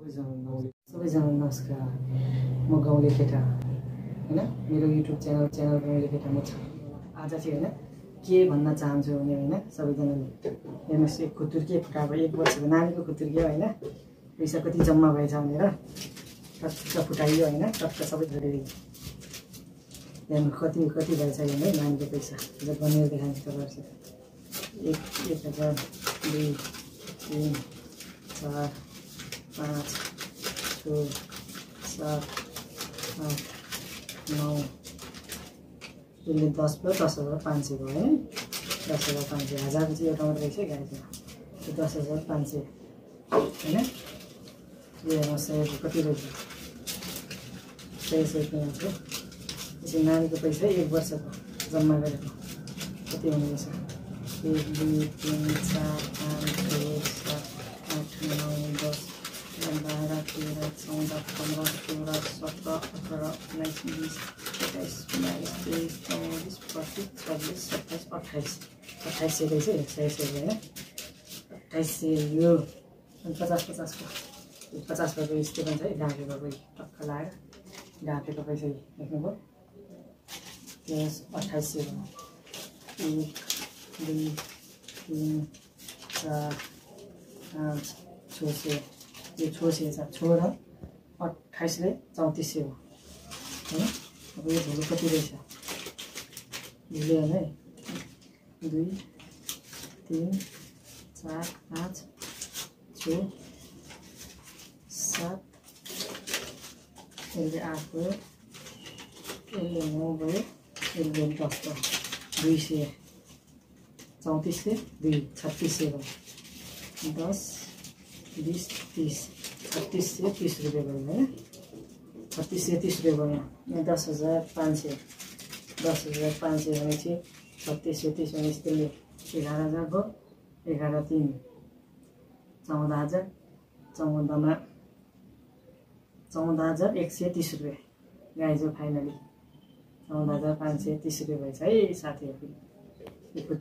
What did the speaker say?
सबैजना नमस्कार। म गाउँले केटा हैन, मेरो युट्युब च्यानल गाउँले केटा म छ। आज चाहिँ हैन के भन्न चाहन्छु भने हैन, सबैजनाले हेर्नुस्, एक खुतुर्के फुटाएको 1 वर्षको नानीको खुतुर्के हैन, पैसा कति जम्मा भएछ भनेर टक्क फुटाइयो हैन, टक्क सबै झरेर हेर्नु कति भएछ भने नानीको पैसा जब बनेर देखाइन्छ तपाईँहरुसित। 1,000 2 3 4 5 6 7 8 9 यसले 10 भयो, 10,500 भयो है। 10,500 हजारको चाहिँ एउटा मात्रै रहेछ गाडीको, 10,500 हैन। यो हेर्नु 100 कति रहेछ, 100 किनेको यसरी नानीको पैसा 1 वर्षको जम्मा गरेको कति हुने रहेछ। 1 2 3 4 5 6 7 8 9 10 12 13 14 15 16 17 18 19 20 21 22 23 24 25 26 27 28 रहेछ। 100 होइन, 2800 यो 50 को 50 भएको यस्तो पनि छ। ढाकेको कोही टक्क लगाएर ढाकेको पैसा देख्नुभयो, त्यो 2800 1 2 3 4 5 6 यो 600 छ। 6 र 28 ले 3400 हो हैन। अब यो भोलु कति रहेछ भोलि है, 2 3 4 5 6 7 यसले 8 भयो, यसले 9 भयो, यसले 10 भयो, 200 34 ले 2 3600 भयो। 10 20 30 3630 रुपियाँ भयो हैन। 3630 रुपियाँ भयो। यहाँ 10,500 भनेपछि 3630 भनेपछि त्यसले 11,000 भयो। 11 3 14,000, 14,130 रुपियाँ गाइज हो। फाइनली 14,530 रुपियाँ भएछ है साथीहरू।